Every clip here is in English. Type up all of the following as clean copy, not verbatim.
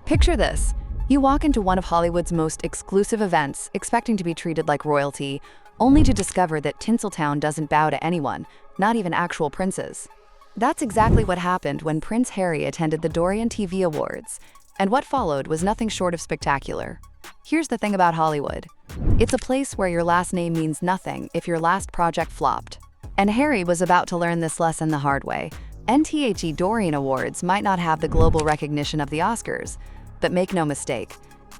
Picture this. You walk into one of Hollywood's most exclusive events, expecting to be treated like royalty, only to discover that Tinseltown doesn't bow to anyone, not even actual princes. That's exactly what happened when Prince Harry attended the Dorian TV Awards, and what followed was nothing short of spectacular. Here's the thing about Hollywood. It's a place where your last name means nothing if your last project flopped. And Harry was about to learn this lesson the hard way. NTHE Dorian Awards might not have the global recognition of the Oscars, but make no mistake,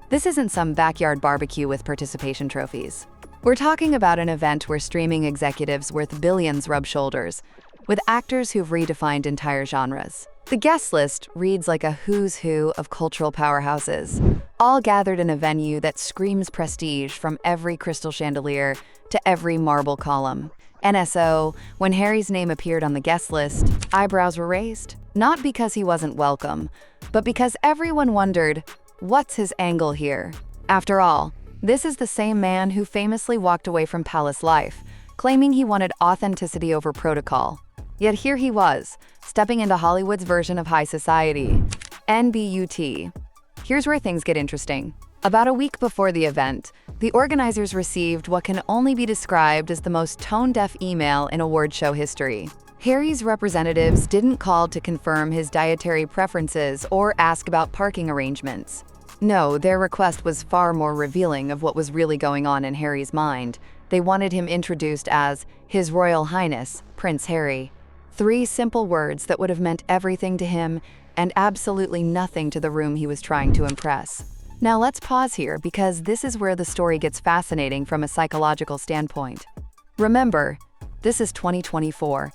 this isn't some backyard barbecue with participation trophies. We're talking about an event where streaming executives worth billions rub shoulders, with actors who've redefined entire genres. The guest list reads like a who's who of cultural powerhouses, all gathered in a venue that screams prestige from every crystal chandelier to every marble column. NSO, when Harry's name appeared on the guest list, eyebrows were raised, not because he wasn't welcome, but because everyone wondered, what's his angle here? After all, this is the same man who famously walked away from palace life, claiming he wanted authenticity over protocol. Yet here he was, stepping into Hollywood's version of high society. NBUT. Here's where things get interesting. About a week before the event, the organizers received what can only be described as the most tone-deaf email in award show history. Harry's representatives didn't call to confirm his dietary preferences or ask about parking arrangements. No, their request was far more revealing of what was really going on in Harry's mind. They wanted him introduced as His Royal Highness, Prince Harry. 3 simple words that would have meant everything to him and absolutely nothing to the room he was trying to impress. Now let's pause here because this is where the story gets fascinating from a psychological standpoint. Remember, this is 2024.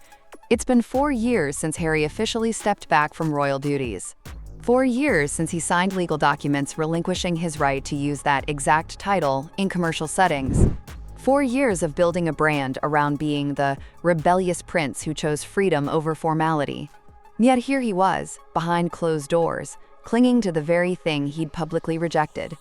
It's been 4 years since Harry officially stepped back from royal duties. 4 years since he signed legal documents relinquishing his right to use that exact title in commercial settings. 4 years of building a brand around being the rebellious prince who chose freedom over formality. Yet here he was, behind closed doors, clinging to the very thing he'd publicly rejected.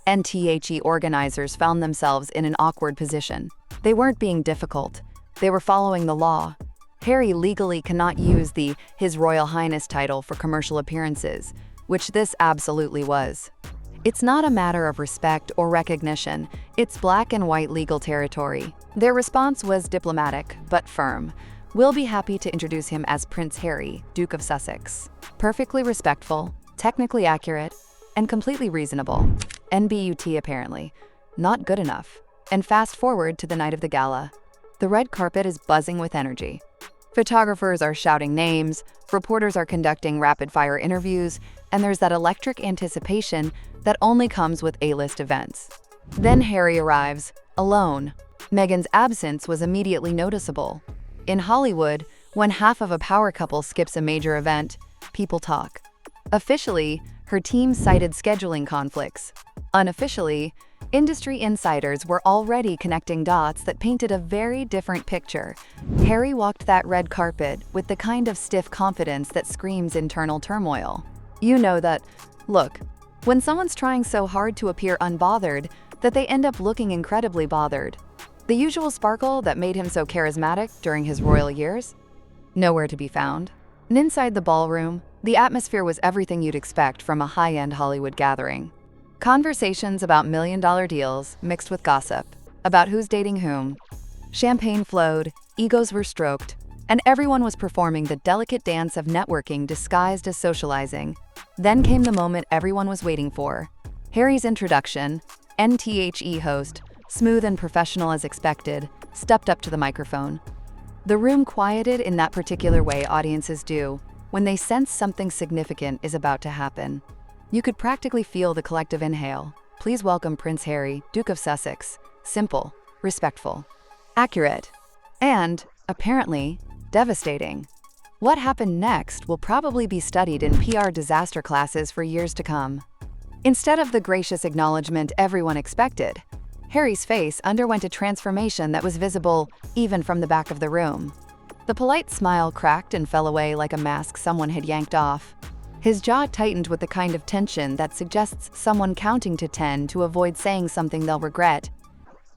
NTHE organizers found themselves in an awkward position. They weren't being difficult. They were following the law. Harry legally cannot use the His Royal Highness title for commercial appearances, which this absolutely was. It's not a matter of respect or recognition, it's black and white legal territory. Their response was diplomatic, but firm. We'll be happy to introduce him as Prince Harry, Duke of Sussex. Perfectly respectful, technically accurate, and completely reasonable. NBUT apparently. Not good enough. And fast forward to the night of the gala. The red carpet is buzzing with energy. Photographers are shouting names, reporters are conducting rapid-fire interviews, and there's that electric anticipation that only comes with A-list events. Then Harry arrives, alone. Meghan's absence was immediately noticeable. In Hollywood, when half of a power couple skips a major event, people talk. Officially, her team cited scheduling conflicts. Unofficially, industry insiders were already connecting dots that painted a very different picture. Harry walked that red carpet with the kind of stiff confidence that screams internal turmoil. You know that, look, when someone's trying so hard to appear unbothered that they end up looking incredibly bothered. The usual sparkle that made him so charismatic during his royal years? Nowhere to be found. And inside the ballroom, the atmosphere was everything you'd expect from a high-end Hollywood gathering. Conversations about million-dollar deals mixed with gossip about who's dating whom. Champagne flowed, egos were stroked, and everyone was performing the delicate dance of networking disguised as socializing. Then came the moment everyone was waiting for. Harry's introduction. NTHE host, smooth and professional as expected, stepped up to the microphone. The room quieted in that particular way audiences do when they sense something significant is about to happen. You could practically feel the collective inhale. Please welcome Prince Harry, Duke of Sussex. Simple, respectful, accurate, and, apparently, devastating. What happened next will probably be studied in PR disaster classes for years to come. Instead of the gracious acknowledgement everyone expected, Harry's face underwent a transformation that was visible even from the back of the room. The polite smile cracked and fell away like a mask someone had yanked off. His jaw tightened with the kind of tension that suggests someone counting to 10 to avoid saying something they'll regret.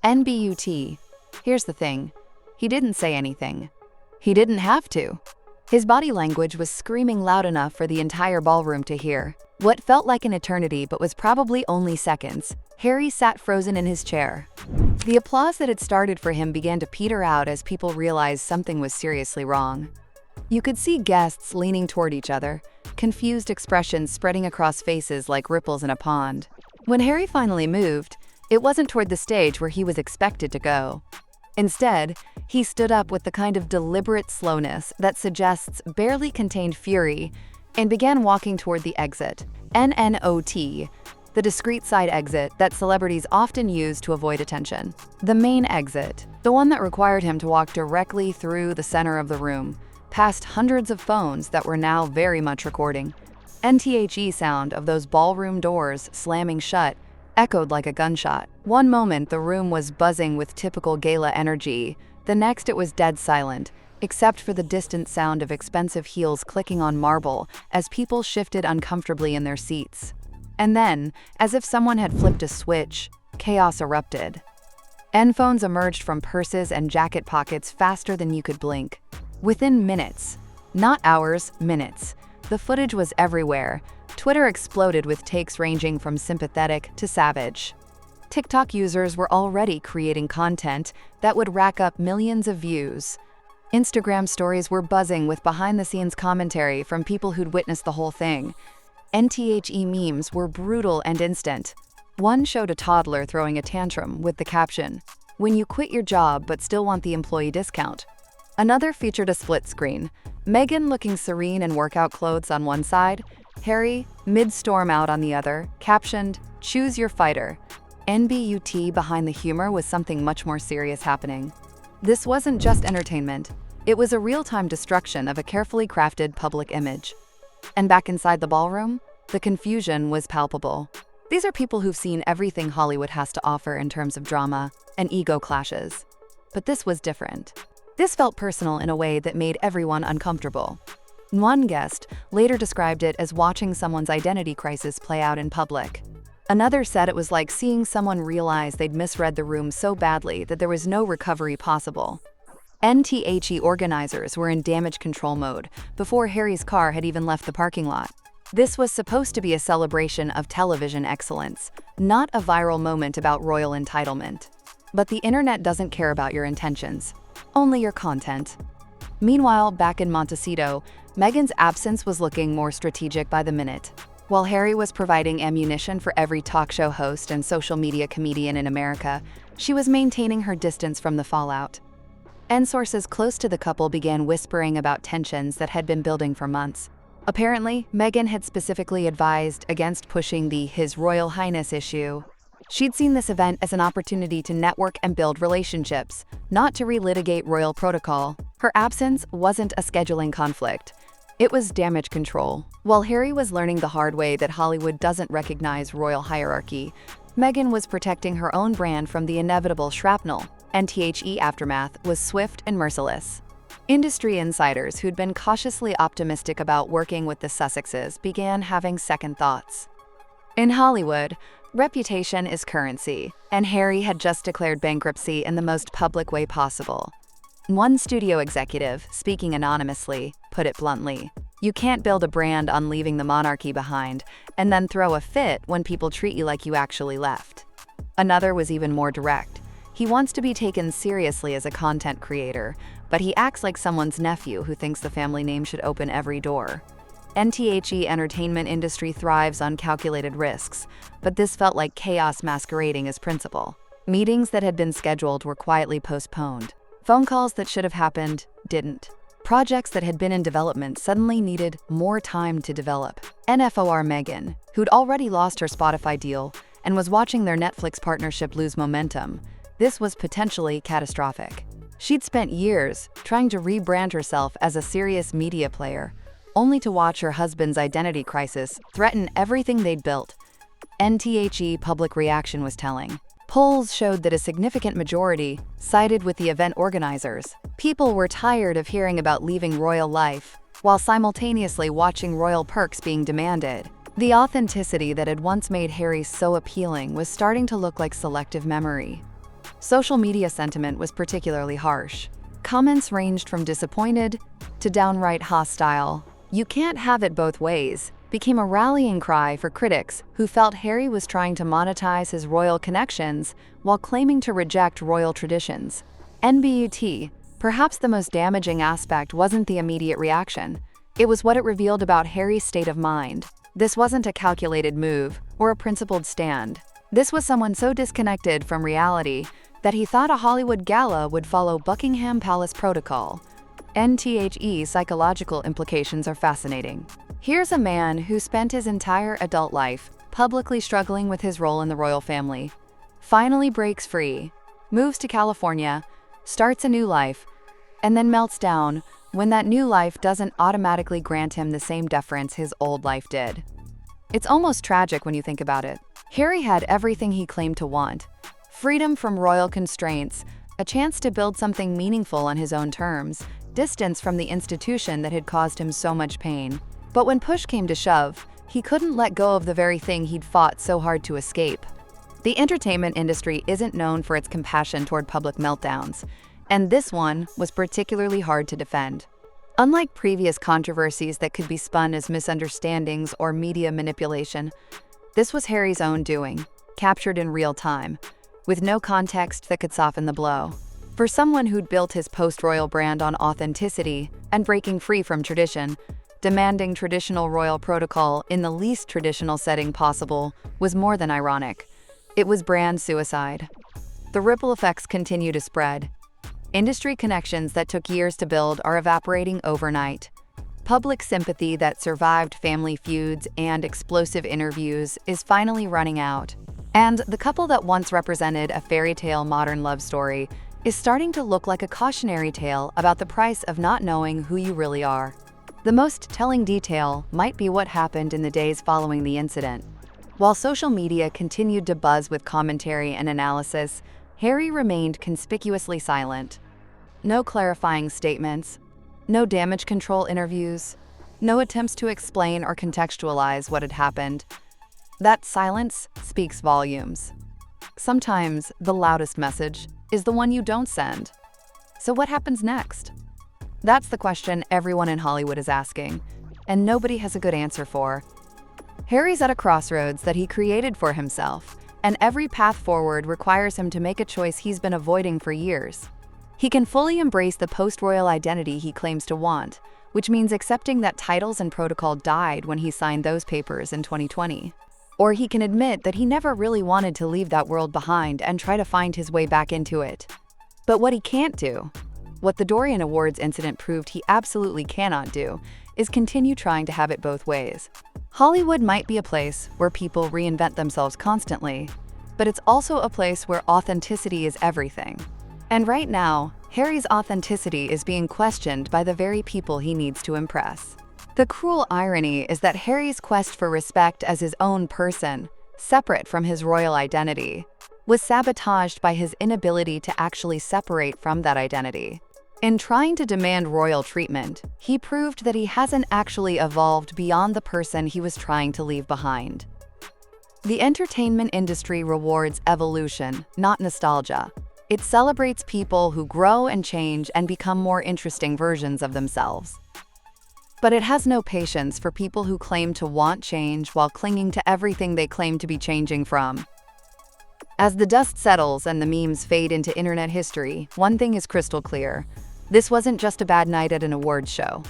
NBUT. Here's the thing. He didn't say anything. He didn't have to. His body language was screaming loud enough for the entire ballroom to hear. What felt like an eternity but was probably only seconds, Harry sat frozen in his chair. The applause that had started for him began to peter out as people realized something was seriously wrong. You could see guests leaning toward each other, confused expressions spreading across faces like ripples in a pond. When Harry finally moved, it wasn't toward the stage where he was expected to go. Instead, he stood up with the kind of deliberate slowness that suggests barely contained fury and began walking toward the exit, NNOT, the discreet side exit that celebrities often use to avoid attention. The main exit, the one that required him to walk directly through the center of the room, past hundreds of phones that were now very much recording. NTHE sound of those ballroom doors slamming shut echoed like a gunshot. One moment the room was buzzing with typical gala energy, the next it was dead silent, except for the distant sound of expensive heels clicking on marble as people shifted uncomfortably in their seats. And then, as if someone had flipped a switch, chaos erupted. Phones emerged from purses and jacket pockets faster than you could blink. Within minutes, not hours, minutes, the footage was everywhere. Twitter exploded with takes ranging from sympathetic to savage. TikTok users were already creating content that would rack up millions of views. Instagram stories were buzzing with behind-the-scenes commentary from people who'd witnessed the whole thing. NTHE memes were brutal and instant. One showed a toddler throwing a tantrum with the caption, "When you quit your job but still want the employee discount." Another featured a split screen, Meghan looking serene in workout clothes on one side, Harry, mid-storm out on the other, captioned, "Choose your fighter." NBUT behind the humor was something much more serious happening. This wasn't just entertainment, it was a real-time destruction of a carefully crafted public image. And back inside the ballroom, the confusion was palpable. These are people who've seen everything Hollywood has to offer in terms of drama and ego clashes. But this was different. This felt personal in a way that made everyone uncomfortable. One guest later described it as watching someone's identity crisis play out in public. Another said it was like seeing someone realize they'd misread the room so badly that there was no recovery possible. NTHE organizers were in damage control mode before Harry's car had even left the parking lot. This was supposed to be a celebration of television excellence, not a viral moment about royal entitlement. But the internet doesn't care about your intentions, only your content. Meanwhile, back in Montecito, Meghan's absence was looking more strategic by the minute. While Harry was providing ammunition for every talk show host and social media comedian in America, she was maintaining her distance from the fallout. Sources close to the couple began whispering about tensions that had been building for months. Apparently, Meghan had specifically advised against pushing the His Royal Highness issue. She'd seen this event as an opportunity to network and build relationships, not to relitigate royal protocol. Her absence wasn't a scheduling conflict. It was damage control. While Harry was learning the hard way that Hollywood doesn't recognize royal hierarchy, Meghan was protecting her own brand from the inevitable shrapnel. NTHE aftermath was swift and merciless. Industry insiders who'd been cautiously optimistic about working with the Sussexes began having second thoughts. In Hollywood, reputation is currency, and Harry had just declared bankruptcy in the most public way possible. One studio executive, speaking anonymously, put it bluntly, "You can't build a brand on leaving the monarchy behind and then throw a fit when people treat you like you actually left." Another was even more direct. He wants to be taken seriously as a content creator, but he acts like someone's nephew who thinks the family name should open every door. NTHE entertainment industry thrives on calculated risks, but this felt like chaos masquerading as principle. Meetings that had been scheduled were quietly postponed. Phone calls that should have happened didn't. Projects that had been in development suddenly needed more time to develop. NFOR Meghan, who'd already lost her Spotify deal and was watching their Netflix partnership lose momentum, this was potentially catastrophic. She'd spent years trying to rebrand herself as a serious media player, only to watch her husband's identity crisis threaten everything they'd built. NTHE public reaction was telling. Polls showed that a significant majority sided with the event organizers. People were tired of hearing about leaving royal life, while simultaneously watching royal perks being demanded. The authenticity that had once made Harry so appealing was starting to look like selective memory. Social media sentiment was particularly harsh. Comments ranged from disappointed to downright hostile. "You can't have it both ways," became a rallying cry for critics who felt Harry was trying to monetize his royal connections while claiming to reject royal traditions. NBUT, perhaps the most damaging aspect wasn't the immediate reaction. It was what it revealed about Harry's state of mind. This wasn't a calculated move or a principled stand. This was someone so disconnected from reality that he thought a Hollywood gala would follow Buckingham Palace protocol. Psychological implications are fascinating. Here's a man who spent his entire adult life publicly struggling with his role in the royal family, finally breaks free, moves to California, starts a new life, and then melts down when that new life doesn't automatically grant him the same deference his old life did. It's almost tragic when you think about it. Harry had everything he claimed to want: freedom from royal constraints, a chance to build something meaningful on his own terms, distance from the institution that had caused him so much pain. But when push came to shove, he couldn't let go of the very thing he'd fought so hard to escape. The entertainment industry isn't known for its compassion toward public meltdowns, and this one was particularly hard to defend. Unlike previous controversies that could be spun as misunderstandings or media manipulation, this was Harry's own doing, captured in real time, with no context that could soften the blow. For someone who'd built his post-royal brand on authenticity and breaking free from tradition, demanding traditional royal protocol in the least traditional setting possible was more than ironic. It was brand suicide. The ripple effects continue to spread. Industry connections that took years to build are evaporating overnight. Public sympathy that survived family feuds and explosive interviews is finally running out. And the couple that once represented a fairy tale modern love story is starting to look like a cautionary tale about the price of not knowing who you really are. The most telling detail might be what happened in the days following the incident. While social media continued to buzz with commentary and analysis, Harry remained conspicuously silent. No clarifying statements, no damage control interviews, no attempts to explain or contextualize what had happened. That silence speaks volumes. Sometimes the loudest message is the one you don't send. So what happens next? That's the question everyone in Hollywood is asking, and nobody has a good answer for. Harry's at a crossroads that he created for himself, and every path forward requires him to make a choice he's been avoiding for years. He can fully embrace the post-royal identity he claims to want, which means accepting that titles and protocol died when he signed those papers in 2020. Or he can admit that he never really wanted to leave that world behind and try to find his way back into it. But what he can't do, what the Dorian Awards incident proved he absolutely cannot do, is continue trying to have it both ways. Hollywood might be a place where people reinvent themselves constantly, but it's also a place where authenticity is everything. And right now, Harry's authenticity is being questioned by the very people he needs to impress. The cruel irony is that Harry's quest for respect as his own person, separate from his royal identity, was sabotaged by his inability to actually separate from that identity. In trying to demand royal treatment, he proved that he hasn't actually evolved beyond the person he was trying to leave behind. The entertainment industry rewards evolution, not nostalgia. It celebrates people who grow and change and become more interesting versions of themselves. But it has no patience for people who claim to want change while clinging to everything they claim to be changing from. As the dust settles and the memes fade into internet history, one thing is crystal clear. This wasn't just a bad night at an awards show.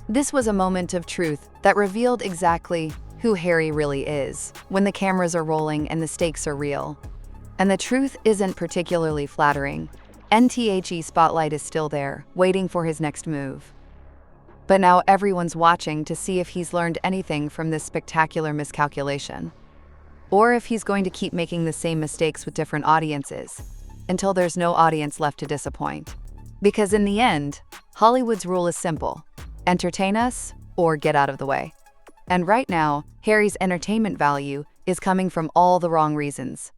This was a moment of truth that revealed exactly who Harry really is when the cameras are rolling and the stakes are real. And the truth isn't particularly flattering. NTHE spotlight is still there, waiting for his next move. But now everyone's watching to see if he's learned anything from this spectacular miscalculation, or if he's going to keep making the same mistakes with different audiences, until there's no audience left to disappoint. Because in the end, Hollywood's rule is simple: entertain us or get out of the way. And right now, Harry's entertainment value is coming from all the wrong reasons.